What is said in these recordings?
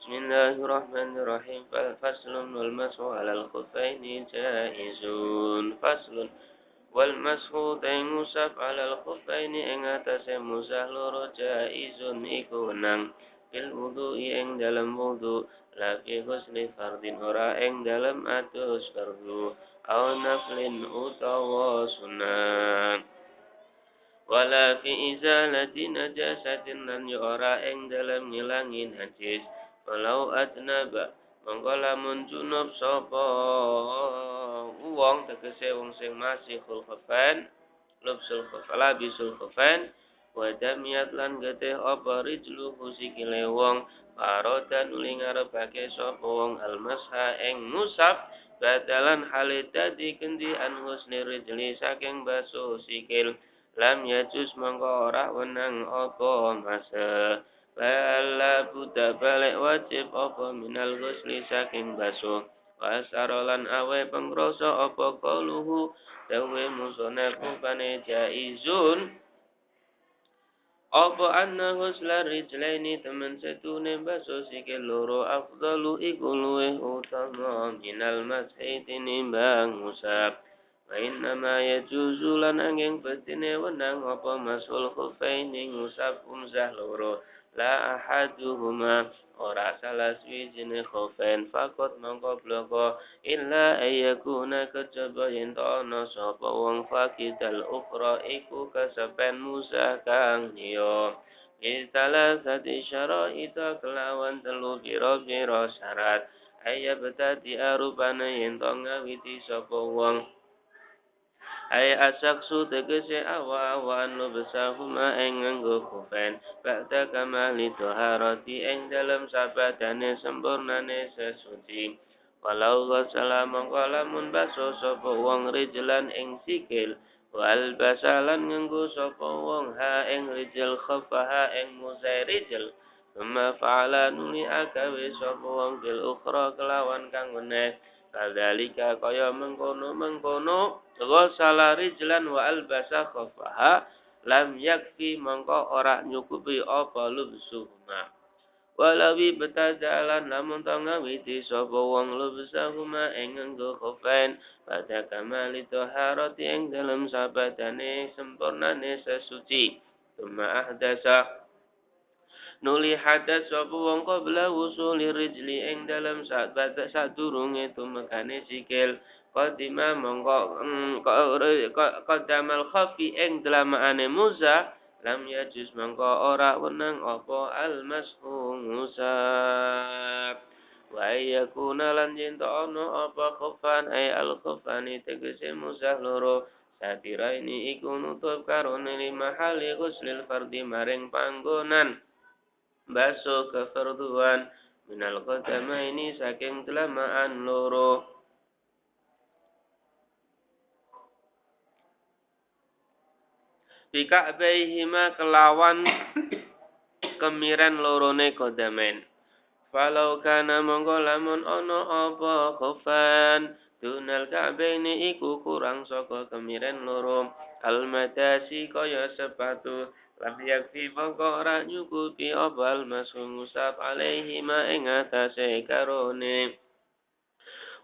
Bismillahirrahmanirrahim. Faslun wal mashu alal khuffaini jaizun. Faslun wal mashu musaf alal khuffaini ing atase musah loro jaizun iku wenang. Fil wudu'i ing dalam wudu, la fi husni fardin ora ing dalam atus fardu, au naflin utawa sunat. Wala fi izalati najasatin lan ora ing dalam ngilangi najis. Walau adnaba mongko lamun junub sapa wong tegese wong sing masih khufan lubsul khufala bisul khufan wa damiyat lan getih apa rijluhu sikile wong paroda nuli ngarepake sapa wong almasha ing musab badalan hale dadi kendi an husni rijli saking basuh sikil lam yajus mongko ora wenang apa masa bala buta balik wajib apa minal ghusli saking basuh wasarolan awe pengroso apa kaluhu dawe musonel kupane jaizun apa anna ghusla rijlaini temen setune basuh sikil loro afdalu iku luwih utama minal mashi tinimbang musab wa innama yajuzu lan angin petine wenang apa masul khufaini musab umzah loro la ahaduhuma ora salah swijine khufain fakot mongko bloko illa ayyakuna kejaba yen ana sapa wong fakidal ukhra iku kasepen musah kang liya Itala sati syara'ita kelawan telu biro-biro syarat ayya betati arupana yen to ngawiti sapa wong ay asaksu tegese awa-awan lo besahuma ing nganggo kufen ba'da kamali toharati ing dalam sabadane sempurnane sesuci walau ghasala mongko lamun baso sapa wong rijlan ing sikil wal basalan nganggo sapa wong ha ing rijal khafaha ing musai rijal Suma fa'ala nuli akawe sapa wong bil ukhra kelawan kang meneh kadzalika kaya mengkono ghasala rijlan wa albasa khafaha lam yakfi mongko ora nyukupi apa lubsuhuma walawi betajalan lamun tangawiti sapa wong lubsahuma ing nganggo khafain pada kamali taharati ing dalam sabadane sempurnane sesuci Suma ahdasa nuli hadas sapa wong qabla wusuli rijli ing dalam saat sadurunge tumekane sikil qadima mongko qadamal khafi ing delamaane musa lam yajuz mongko ora wenang apa almashu musab wa yakuna lan yen ana apa khufan ay al khufani tegese musah loro satira ini iku nutup karone lima hali ghuslil fardi maring panggonan baso kefarduan minal qadama ini saking telamaan loro bika'baihima kelawan kemiren lorone qadamain falau kana monggo lamun ana apa khufan dunal ka'baini iku kurang saka kemiren loro almadasi kaya sepatu lam yakfi mongko ora nyukupi obal masung musab alaihi ma ing atase karone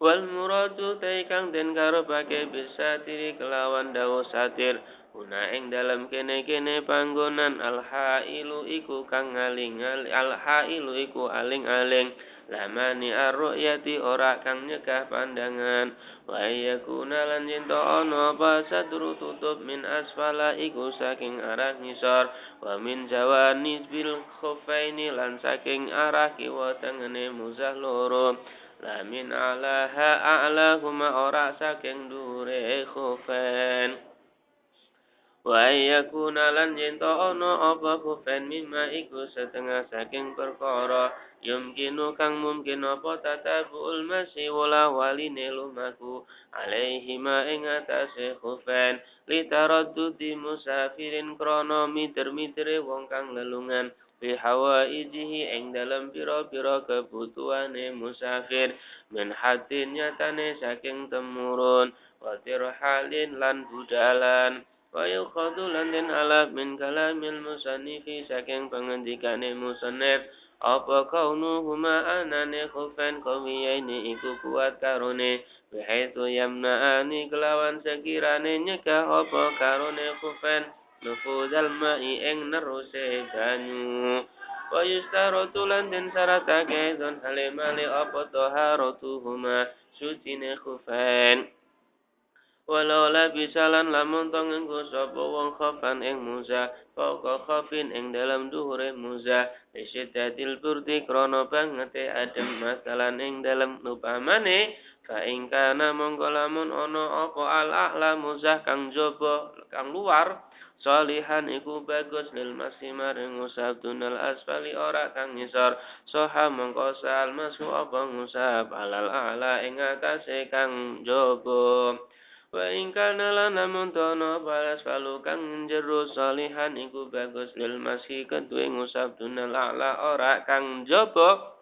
wal muradu taikang den karepake bisa tiri kelawan dawa satir una ing dalam kene-kene panggonan al hailu iku kang aling-aling al hailu iku aling-aling lamani arru'yati ora kang nyegah pandangan wa yakuna lan yen ana apa sadru tutup min asfala iku saking arah ngisor wa min jawani bil khufaini lan saking arah kiwa tengene muzah loro la min alaha a'lahuma ora saking dure khufain wa yakuna lan yen ana apa khufain mimma iku setengah saking perkara yumkinu kang mungkin apa tatabul masih wala waline lumaku alaihi ma ing atase khufain litaraddudi musafirin krana miter-mitere wong kang lelungan fi hawaijihi ing dalam pira-pira kebutuhane musafir min hadin nyatane saking temurun wa tirhalin lan budalan wa yukhadu lan den alaf min kalamil musannifi saking pengendikane musannif Apa kaunuhuma anane khufan qawiyaini iku kuat karone bihaitu yamna'ani kelawan sekirane nyegah apa karone khufan nufuzal ma'i ing neruse banyu wa yustaratu lan den syaratake don halimali apa taharatuhuma sucine khufan walau labisalan lamun tong nganggo sapa wong khafan ing muza fauqa khafin ing dalam dhuhure muza isyaddatil burdi krana bangete adem masalan ing dalam upamane fa ing kana mongko lamun ana apa al a'la muzah kang jaba kang luar salihan iku bagus lil masimar ing usab dunal asfali ora kang ngisor soha mongko sal masu apa ngusab alal a'la ing atase kang jaba wa ing kana lan namun tono balas falu kang jero salihan iku bagus lil masih kedue ngusap dunal a'la ora kang jaba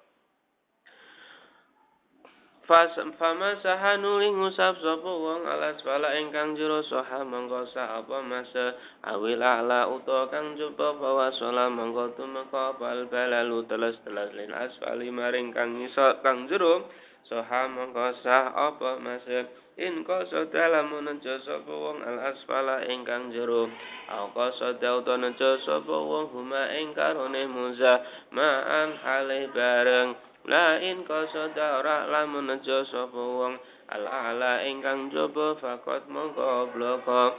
fama sahanu ing ngusap sapa wong alas fala ingkang jero saha mongko sa apa masa awil a'la utawa kang jaba bawa sala mongko tumeka bal balalu teles-teles lin asfali maring kang ngisor kang jero saha mongko sa apa masa in qasada lamun nejo sapa wong al asfala ingkang jero au qasada utawa nejo sapa wong huma ing karone muza ma'an hale bareng lain qasada ora lamun nejo sapa wong al ala ingkang jaba fakot mongko bloko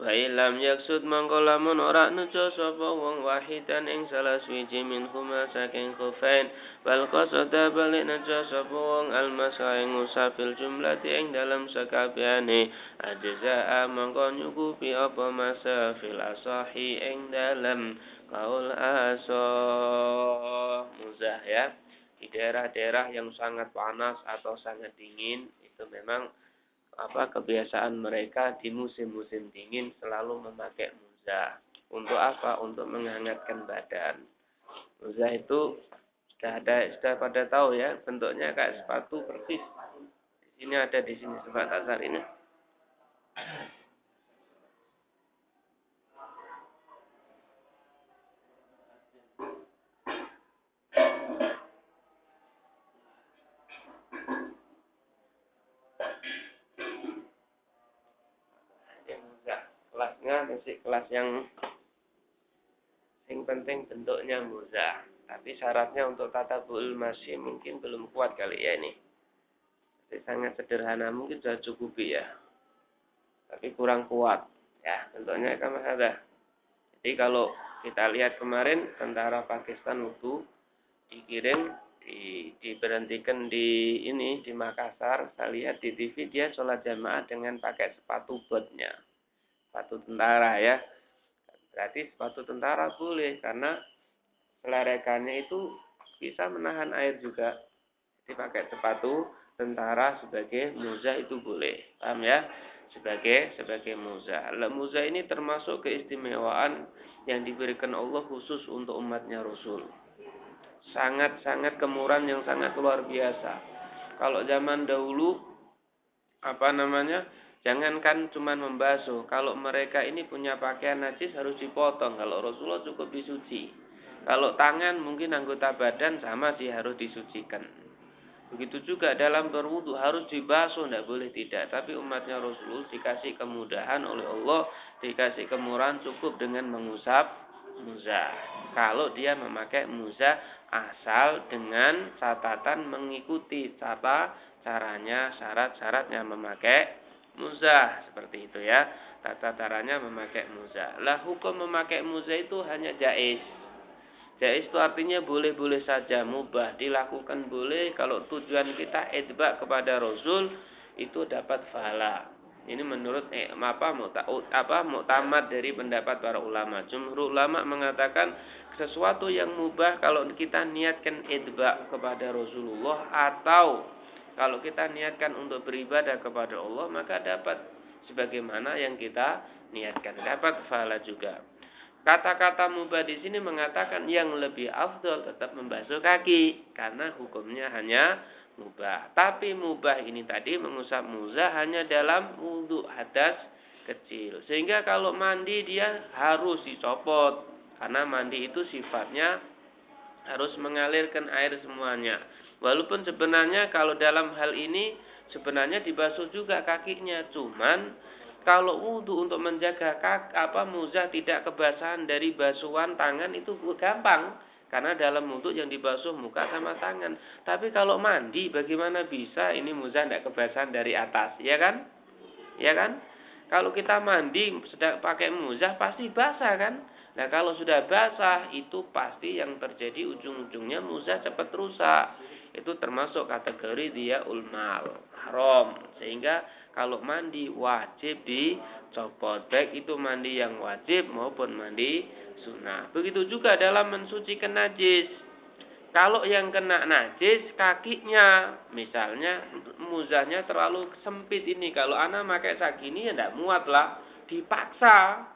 wa ilam yaksud mongko lamun ora nejo sapa wong wahidan ing salah suwiji min huma saking khufain bal qasada balik nejo sapa wong al masa ing usafil jumlati ing dalam sakabehane ajza mongko nyukupi apa masa fil asahi ing dalam kaul asah muzah ya. Di daerah-daerah yang sangat panas atau sangat dingin itu memang kebiasaan mereka di musim-musim dingin selalu memakai muzah. Untuk apa? Untuk menghangatkan badan. Muzah itu sudah pada tahu ya, bentuknya kayak sepatu persis. Di sini ada di sini sebat asar ini. Kelasnya masih kelas yang penting bentuknya muzah. Tapi syaratnya untuk tatabul masih mungkin belum kuat kali ya ini. Jadi sangat sederhana mungkin sudah cukup ya. Tapi kurang kuat ya bentuknya kan ada. Jadi kalau kita lihat kemarin tentara Pakistan waktu dikirim diberhentikan di Makassar, saya lihat di TV dia sholat jamaah dengan pakai sepatu botnya. Sepatu tentara ya. Berarti sepatu tentara boleh karena selerekannya itu bisa menahan air juga. Jadi pakai sepatu tentara sebagai muzah itu boleh. Paham ya? Sebagai muzah. Muzah ini termasuk keistimewaan yang diberikan Allah khusus untuk umatnya Rasul. Sangat-sangat kemurahan yang sangat luar biasa. Kalau zaman dahulu jangankan cuma membasuh, kalau mereka ini punya pakaian najis harus dipotong. Kalau Rasulullah cukup disuci. Kalau tangan mungkin anggota badan sama sih harus disucikan. Begitu juga dalam berwudu harus dibasuh, tidak boleh tidak. Tapi umatnya Rasulullah dikasih kemudahan oleh Allah, dikasih kemurahan cukup dengan mengusap muzah. Kalau dia memakai muzah asal dengan catatan mengikuti caranya, syarat-syaratnya memakai muzah seperti itu ya. Tata caranya memakai muzah. Lah hukum memakai muzah itu hanya jaiz. Jaiz itu artinya boleh-boleh saja, mubah, dilakukan boleh kalau tujuan kita itba kepada Rasul itu dapat pahala. Ini menurut muktamad dari pendapat para ulama. Jumhur ulama mengatakan sesuatu yang mubah kalau kita niatkan itba kepada Rasulullah atau kalau kita niatkan untuk beribadah kepada Allah maka dapat sebagaimana yang kita niatkan, dapat pahala juga. Kata-kata mubah di sini mengatakan yang lebih afdol tetap membasuh kaki karena hukumnya hanya mubah. Tapi mubah ini tadi mengusap muzah hanya dalam wudu hadas kecil. Sehingga kalau mandi dia harus dicopot karena mandi itu sifatnya harus mengalirkan air semuanya. Walaupun sebenarnya kalau dalam hal ini sebenarnya dibasuh juga kakinya, cuman kalau wudhu untuk menjaga muzah tidak kebasahan dari basuhan tangan itu gampang. Karena dalam wudhu yang dibasuh muka sama tangan. Tapi kalau mandi bagaimana bisa ini muzah tidak kebasahan dari atas, ya kan? Ya kan? Kalau kita mandi sedang pakai muzah pasti basah kan? Nah kalau sudah basah itu pasti yang terjadi ujung-ujungnya muzah cepat rusak. Itu termasuk kategori dia ulmal haram. Sehingga kalau mandi wajib dicopot. Baik itu mandi yang wajib maupun mandi sunnah. Begitu juga dalam mensucikan najis. Kalau yang kena najis kakinya, misalnya muzahnya terlalu sempit ini. Kalau anak pakai segini ya tidak muat lah, dipaksa.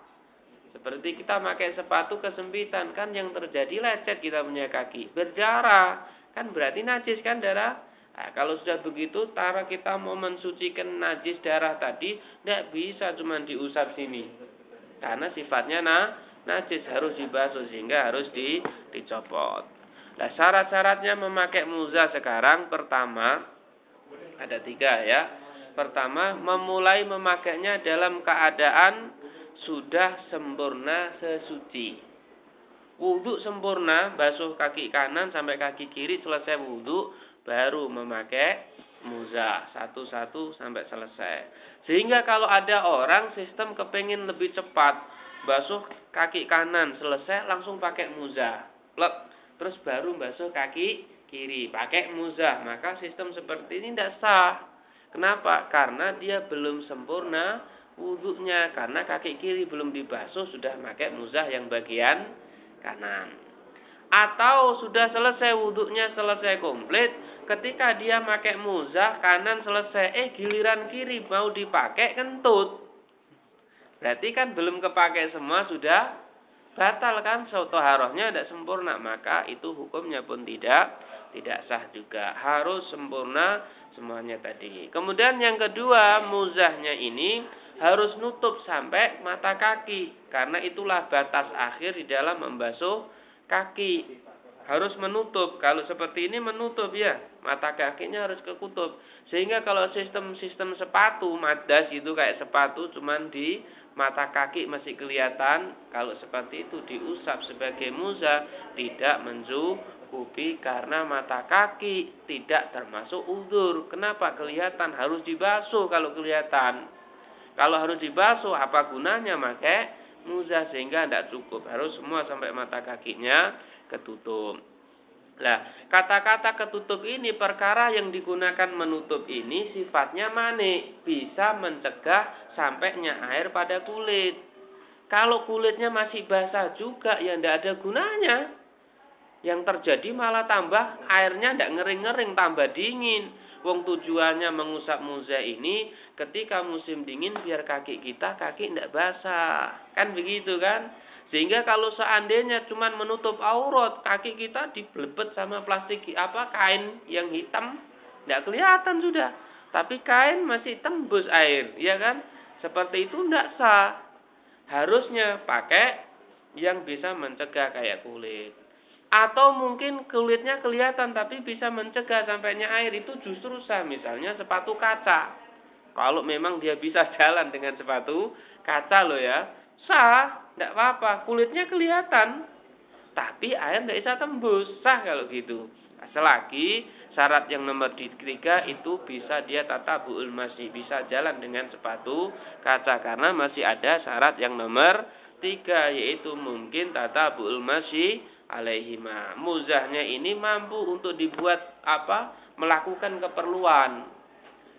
Seperti kita pakai sepatu kesempitan, kan yang terjadi lecet kita punya kaki, berdarah. Kan berarti najis kan darah. Nah, kalau sudah begitu, cara kita mau mensucikan najis darah tadi, tidak bisa cuma diusap sini. Karena sifatnya najis harus dibasuh sehingga harus dicopot. Nah, syarat-syaratnya memakai muzah sekarang pertama ada 3 ya. Pertama, memulai memakainya dalam keadaan sudah sempurna sesuci. Wudhu sempurna, basuh kaki kanan sampai kaki kiri selesai wudhu, baru memakai muzah satu-satu sampai selesai. Sehingga kalau ada orang sistem kepingin lebih cepat, basuh kaki kanan selesai langsung pakai muzah. Plek. Terus baru basuh kaki kiri pakai muzah, maka sistem seperti ini tidak sah. Kenapa? Karena dia belum sempurna wudhunya, karena kaki kiri belum dibasuh sudah pakai muzah yang bagian kanan. Atau sudah selesai wudhunya, selesai komplit, ketika dia pakai muzah kanan selesai, giliran kiri mau dipakai kentut. Berarti kan belum kepakai semua sudah batal kan, toharohnya tidak sempurna, maka itu hukumnya pun tidak sah juga. Harus sempurna semuanya tadi. Kemudian yang kedua, muzahnya ini harus nutup sampai mata kaki, karena itulah batas akhir di dalam membasuh kaki. Harus menutup. Kalau seperti ini menutup ya, mata kakinya harus kekutup. Sehingga kalau sistem sepatu madas itu kayak sepatu cuman di mata kaki masih kelihatan, kalau seperti itu diusap sebagai muzah tidak mencukupi karena mata kaki tidak termasuk uzur. Kenapa? Kelihatan, harus dibasuh kalau kelihatan. Kalau harus dibasuh apa gunanya pakai muzah, sehingga tidak cukup, harus semua sampai mata kakinya ketutup. Nah, kata-kata ketutup ini, perkara yang digunakan menutup ini sifatnya manik, bisa mencegah sampainya air pada kulit. Kalau kulitnya masih basah juga, ya tidak ada gunanya. Yang terjadi malah tambah airnya tidak ngering-ngering, tambah dingin. Wong tujuannya mengusap muzah ini ketika musim dingin biar kaki tidak basah. Kan begitu kan? Sehingga kalau seandainya cuma menutup aurat, kaki kita dibelebet sama plastik kain yang hitam, tidak kelihatan sudah. Tapi kain masih tembus air, ya kan? Seperti itu tidak sah. Harusnya pakai yang bisa mencegah kayak kulit. Atau mungkin kulitnya kelihatan tapi bisa mencegah sampainya air, itu justru sah. Misalnya sepatu kaca. Kalau memang dia bisa jalan dengan sepatu kaca loh ya, sah. Tidak apa-apa, kulitnya kelihatan, tapi air tidak bisa tembus, sah kalau gitu. Selagi syarat yang nomor 3 itu bisa dia tatabu'ul masyi, bisa jalan dengan sepatu kaca, karena masih ada syarat yang nomor 3, yaitu mungkin tatabu'ul masyi alaihima. Muzahnya ini mampu untuk dibuat melakukan keperluan.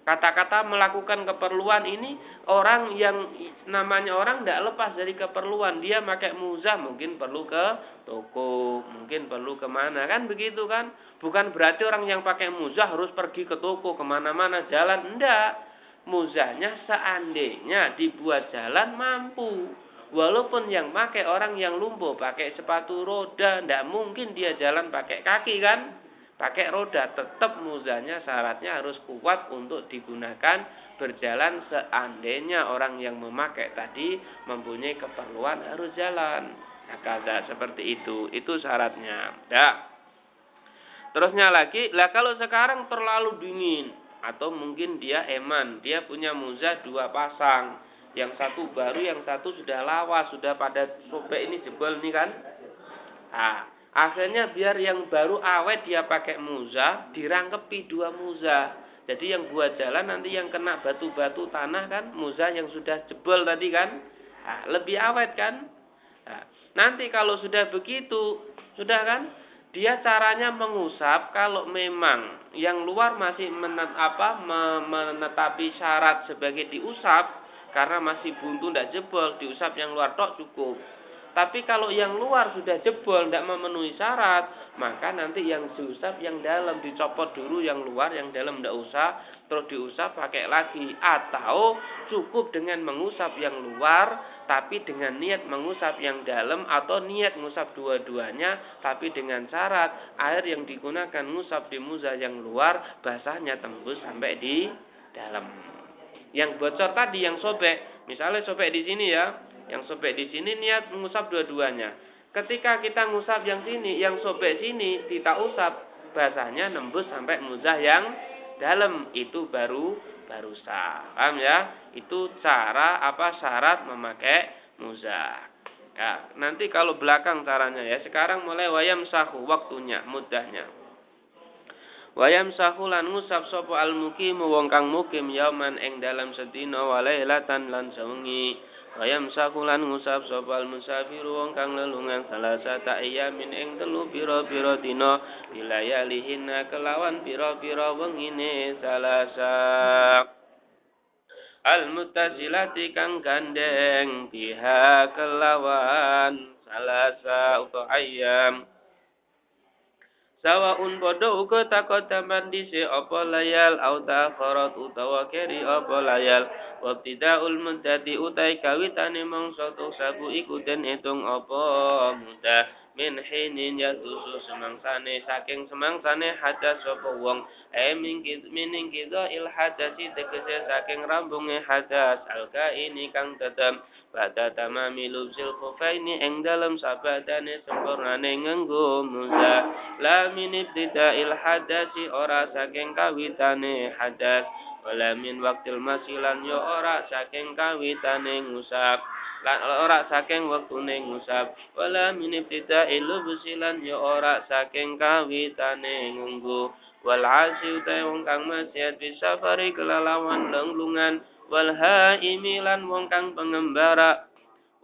Kata-kata melakukan keperluan ini, orang yang namanya orang tidak lepas dari keperluan. Dia pakai muzah mungkin perlu ke toko, mungkin perlu kemana, kan begitu kan. Bukan berarti orang yang pakai muzah harus pergi ke toko, kemana-mana, jalan. Enggak. Muzahnya seandainya dibuat jalan mampu. Walaupun yang pakai orang yang lumpuh, pakai sepatu roda, tidak mungkin dia jalan pakai kaki kan. Pakai roda, tetap muzahnya syaratnya harus kuat untuk digunakan berjalan. Seandainya orang yang memakai tadi mempunyai keperluan harus jalan. Nah, kata seperti itu syaratnya. Ya. Terusnya lagi, lah kalau sekarang terlalu dingin atau mungkin dia eman, dia punya muza 2 pasang. Yang satu baru, yang satu sudah lawas, sudah pada sobek ini jebol nih kan. Nah, akhirnya biar yang baru awet dia pakai muza, dirangkepi 2 muza. Jadi yang buat jalan nanti yang kena batu-batu tanah kan, muza yang sudah jebol tadi kan. Nah, lebih awet kan. Nah, nanti kalau sudah begitu, sudah kan, dia caranya mengusap kalau memang yang luar masih menetapi syarat sebagai diusap karena masih buntu tidak jebol, diusap yang luar tok cukup. Tapi kalau yang luar sudah jebol, tidak memenuhi syarat, maka nanti yang diusap yang dalam, dicopot dulu yang luar, yang dalam tidak usah, terus diusap pakai lagi. Atau cukup dengan mengusap yang luar, tapi dengan niat mengusap yang dalam, atau niat mengusap dua-duanya, tapi dengan syarat air yang digunakan mengusap di muza yang luar, basahnya tembus sampai di dalam. Yang bocor tadi, yang sobek, misalnya sobek di sini ya, yang sobek di sini niat mengusap dua-duanya. Ketika kita ngusap yang sini, yang sobek sini kita usap, basahnya nembus sampai muzah yang dalam, itu baru sah. Paham ya? Itu cara syarat memakai muzah. Ya, nanti kalau belakang caranya ya. Sekarang mulai wayam sahu waktunya, mudahnya. Wayam sahulan ngusap sapa al mukim wong kang mukim yauman ing dalam sedina walailatan lan sewengi. Wayam sakulan ngusap sopal musafir wong kang lelungan salasata ayamin ing telu pira-pira dina bilayalihinna kelawan pira-pira wengine salasa al muttasilati kang gandeng biha kelawan salasa uta ayam sawaun padha uga takodaman dhisik apa layal au takharat utawa keri apa layal wabtidaul muddati utai kawitane mangsa sabu iku den etung apa mudah min hinin yatusu semangsane saking semangsane hadas apa wong mining kita il hadasi tegese saking rambunge hadas alka ini kang tetep pada tamami lubsil khufaini ing dalem sabadane sempurnane nganggo muza la min ibtida'il hadasi ora saking kawitane hadas wala min waktil masilan yo ora saking kawitane ngusap lan ora saking wektune ngusap wala min ibtida'il lubsilan yo ora saking kawitane ngunggu wal asi utai wong kang maksiat bisafari kelalawan lenglungan wal haimilan wong kang pengembara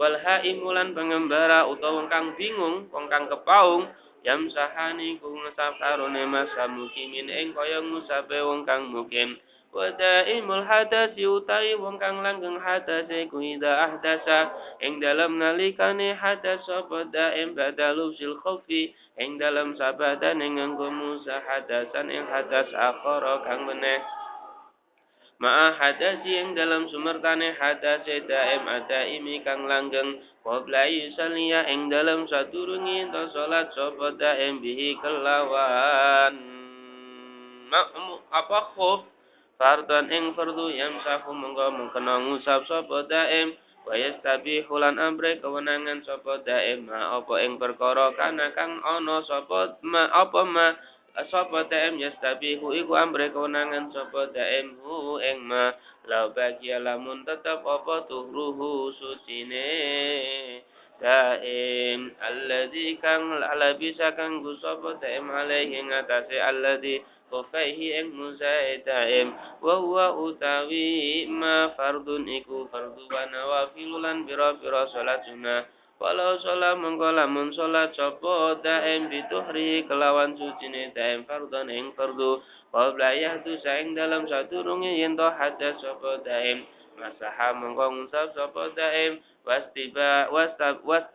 wal haimulan pengembara utawa wong kang bingung wong kang kepaung yam sahani ku ngusap karone masa mukimin ing kaya ngusape wong kang mukim wa daimul hadasi utai wong kang langgeng hadase ku ida ahdasa ing dalam nalikane hadas apa daim badalul sil khaufi ing dalam sabadan ing nganggo musa hadasan ing hadas akhara kang meneh ma'a hadasi yang dalam sumertane hadase daim adaimi kang langgeng qabla yusalliya yang dalam sadurungi ento salat sapa daim bihi kelawan khuf fardhan ing fardu yamsahu monggo mengkena ngusap sapa daim wa yastabihu lan amre kewenangan sapa daim ma apa ing perkara kana kang ana sapa sapa daim yastabihu iku amre kewenangan sapa daim hu ing ma la bagi lamun tetep apa tuhruhu sucine daim alladzi kang ala bisa kang sapa daim alaihi ngatasi alladzi kufaihi ing muzaid daim wa huwa utawi ma fardun iku fardu wa nawafilulan bira-bira salat sunah walau sholat mongko lamun sholat sapa daim bituhri kelawan sucine daim fardhon ing fardu qabla yahdu saing dalam sadurunge yen to hadas sapa daim masaha mongko ngusap sapa daim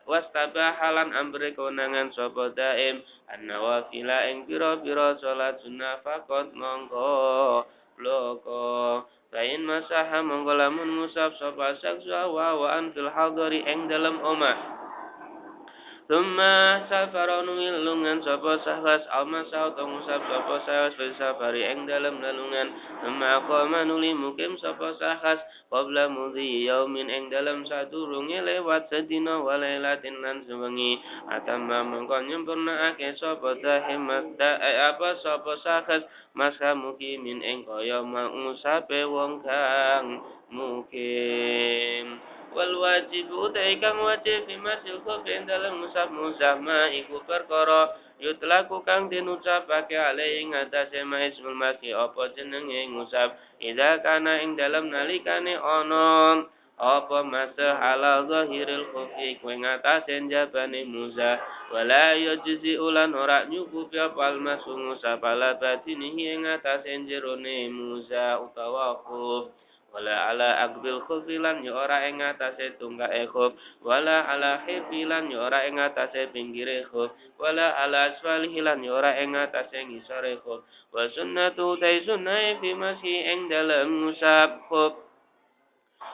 wastaba halan ambre konangan sapa daim annawafila ing pira-pira sholat sunah faqat mongko bloko lain masaha mongko lamun ngusap sapa saksa wa an fil hadari ing dalam omah Tumma safara nulungan sapa sahwas almasa utawa ngusap sapa sahwas fil safari ing dalem nalungan. Tumma qama nuli mukim sapa sahwas qabla mudhi yaumin ing dalem sadurunge lewat sedina walailatin lan sewengi. Atamma mengko nyempurnakake sapa dahimas apa sapa sahwas masa mukimin ing kaya ngusape wong kang mukim. Wal wajib utai kang wajib fi masil khofi dalam musab musama iku perkara yutlaku kang dinucapake ale ing atase ma ismul masih apa jenenge ngusap ida kana ing dalam nalikane ana apa masa ala zahiril khofi ku ing atase jabane musa wala yujzi ulan ora nyukupi apal masu ngusap ala batinihi ing atase jerone musa utawa khuf wala ala akbil khufilan ya ora ing atase tunggake khuf wala ala hifilan ya ora ing atase pinggire khuf wala ala asfalihilan ya ora ing atase ngisore khuf wa sunnatu ta sunnah fi masih ing dalem ngusap khuf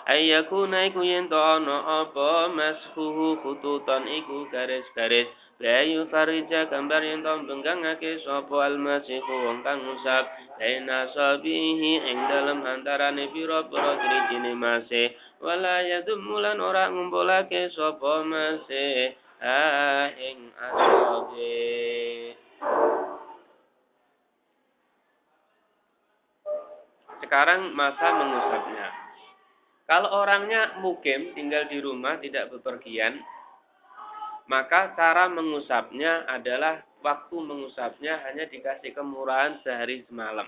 ayyakuna iku yen to ana apa masfuhu khututan iku garis-garis la yufarija gambar yen to benggangake sapa almasihu wong kang ngusap laina sabihi ing dalem antarane pira-pira drijine masih wala yadumulan ora ngumpulake sapa masih ing asabi. Sekarang masa mengusapnya. Kalau orangnya mukim, tinggal di rumah, tidak bepergian, maka cara mengusapnya adalah waktu mengusapnya hanya dikasih kemurahan sehari semalam.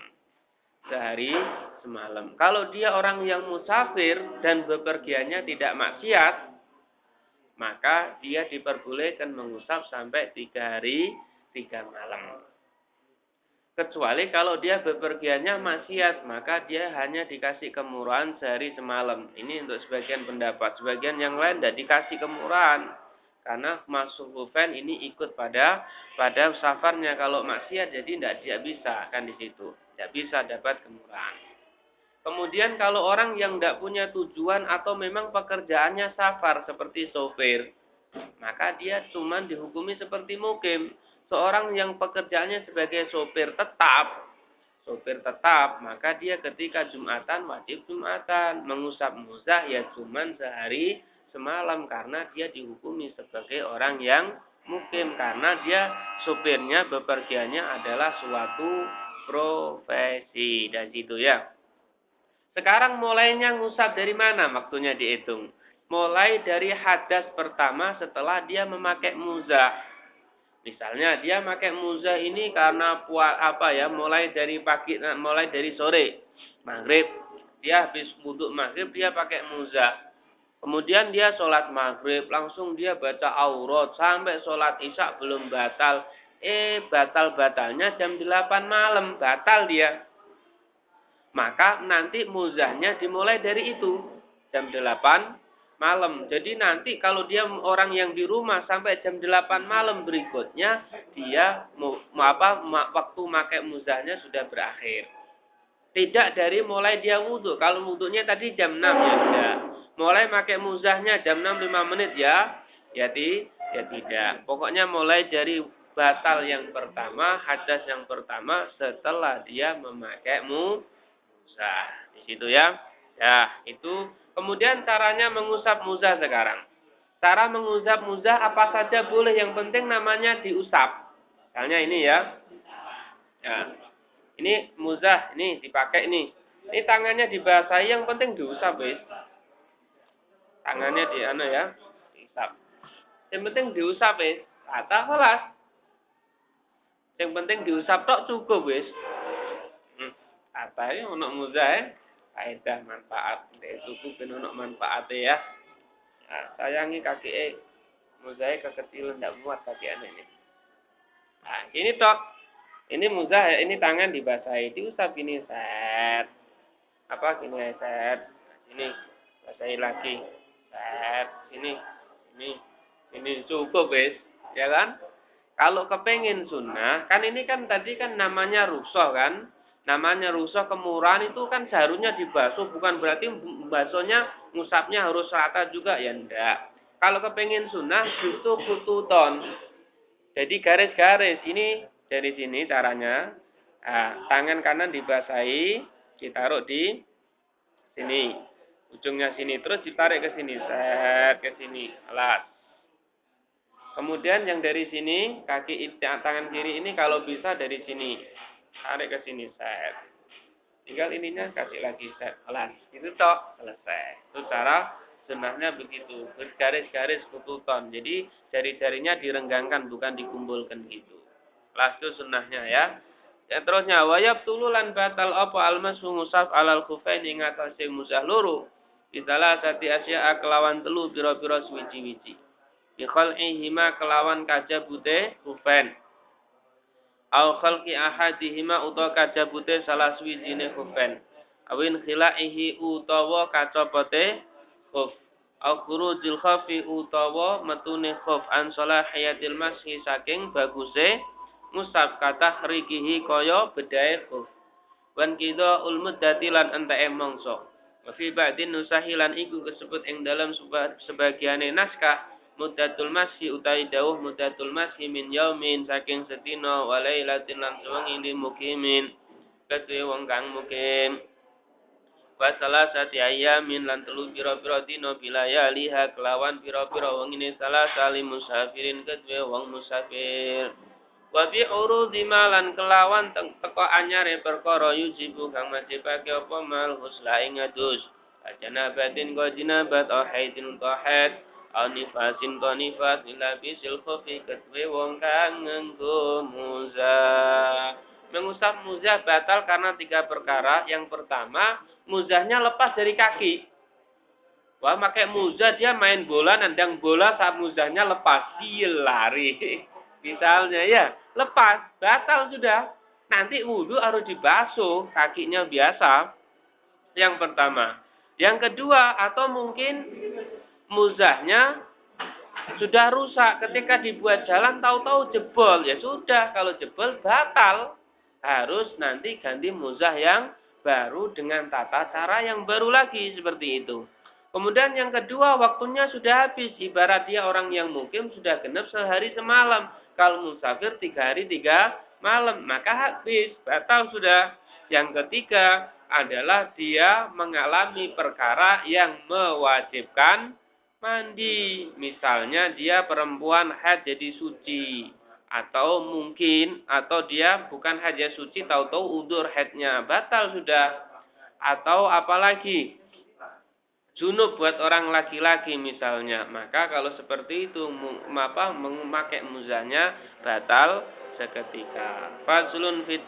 Sehari semalam. Kalau dia orang yang musafir dan bepergiannya tidak maksiat, maka dia diperbolehkan mengusap sampai 3 hari 3 malam. Kecuali kalau dia bepergiannya maksiat, maka dia hanya dikasih kemurahan sehari semalam. Ini untuk sebagian pendapat. Sebagian yang lain tidak dikasih kemurahan. Karena masuk hufen ini ikut pada safarnya. Kalau maksiat jadi tidak bisa kan di situ. Tidak bisa dapat kemurahan. Kemudian kalau orang yang tidak punya tujuan atau memang pekerjaannya safar seperti sopir, maka dia cuma dihukumi seperti mukim. Seorang yang pekerjaannya sebagai sopir tetap, maka dia ketika Jumatan wajib Jumatan, mengusap muzah ya cuman sehari semalam karena dia dihukumi sebagai orang yang mukim karena dia sopirnya bepergiannya adalah suatu profesi dan situ ya. Sekarang mulainya ngusap dari mana waktunya dihitung? Mulai dari hadas pertama setelah dia memakai muzah. Misalnya dia pakai muzah ini karena mulai dari sore maghrib dia habis wudhu maghrib dia pakai muzah. Kemudian dia sholat maghrib langsung dia baca aurat sampai sholat isya belum batal. Batalnya jam 8 malam batal dia. Maka nanti muzahnya dimulai dari itu jam 8 malam. Jadi nanti kalau dia orang yang di rumah sampai jam 8 malam berikutnya dia waktu pakai muzahnya sudah berakhir. Tidak dari mulai dia wudhu. Kalau wudhunya tadi jam 6 ya tidak. Mulai pakai muzahnya jam 6 5 menit ya tidak. Pokoknya mulai dari batal yang pertama, hadas yang pertama setelah dia memakai muzah. Di situ ya. Ya, itu. Kemudian caranya mengusap muzah sekarang. Cara mengusap muzah apa saja boleh, yang penting namanya diusap. Misalnya ini ya. Ya. Ini muzah, ini dipakai ini. Ini tangannya dibasahi, yang penting diusap, wis. Tangannya diusap. Yang penting diusap, wis. Kata kelas. Yang penting diusap tok cukup, wis. Kata ini untuk muzah faedah manfaat itu ben ono manfaate ya. Nah, sayangi kaki muzah kekecilan ndak muat kaki ini. Nah, ini tok. Ini muzah ini tangan dibasahi, diusap ini set. Set. Ini basahi lagi. Set. Ini cukup, wis. Ya kan? Kalau kepengen sunnah, kan ini kan tadi kan namanya rukhsah kan? Namanya rukhsah kemurahan itu kan seharusnya dibasuh, bukan berarti basuhnya ngusapnya harus rata juga ya enggak. Kalau kepengen sunnah justru khututon. Jadi garis-garis ini dari sini caranya. Nah, tangan kanan dibasahi, ditaruh di sini. Ujungnya sini terus ditarik ke sini, set ke sini. Alas. Kemudian yang dari sini, tangan kiri ini kalau bisa dari sini. Tarik ke sini, set. Tinggal ininya kasih lagi set. Alas. Itu tok, selesai. Itu cara sunnahnya begitu. Bergaris-garis kututon. Jadi jari-jarinya direnggangkan, bukan dikumpulkan gitu. Alas itu sunnahnya ya. Ya terusnya wayab tululan batal apa almasu musaf alal khufain ing atase musah loro. Bisalah sati asya kelawan telu pira-pira suwiji-wiji. Bi khal'ihima kelawan kajabute khufain. Au khalqi ahadihima utawa kajabute salah suwijine khufain. Awin khila'ihi utawa kacopote khuf. Au khurujil khafi utawa metune khuf an salahiyatil mashi saking baguse musab kata rikihi kaya bedae khuf. Wan kidha ulmuddati lan enteke mangsa. Wa fi ba'din nusahilan iku kesebut ing dalam sebagiane naskah muddatul masyi utawi dawuh muddatul masyi min yaumin saking sedina wa lailatin lan sewengi li mukimin kedue wong kang mukim. Wa salasati ayyamin lan telu pira-pira dina bilaya liha kelawan pira-pira wengine salasali musafirin kedue wong musafir. Wa bi urudi malan kelawan teko anyare perkara yujibu kang majibake apa mal husla ing adus. Janabatin ko jinabat au haidin ko haid au nifasin ko nifas ila bisil khufi kedue wong kang nganggo muzah. Mengusap muzah batal karena 3 perkara. Yang pertama, muzahnya lepas dari kaki. Wah, pakai muzah dia main bola, nendang bola saat muzahnya lepas, dia lari. Misalnya ya, lepas, batal sudah. Nanti wudhu harus dibasuh, kakinya biasa. Yang pertama. Yang kedua, atau mungkin muzahnya sudah rusak. Ketika dibuat jalan, tahu-tahu jebol. Ya sudah, kalau jebol batal. Harus nanti ganti muzah yang baru dengan tata cara yang baru lagi. Seperti itu. Kemudian yang kedua, waktunya sudah habis. Ibarat dia orang yang mukim sudah genap sehari semalam. Kalau musafir 3 hari 3 malam. Maka habis. Batal sudah. Yang ketiga adalah dia mengalami perkara yang mewajibkan mandi. Misalnya dia perempuan haid jadi suci. Atau mungkin, atau dia bukan haid jadi suci, tahu-tahu udur haidnya. Batal sudah. Atau apalagi junub buat orang laki-laki misalnya. Maka kalau seperti itu memakai muzahnya batal seketika. Fazlun fit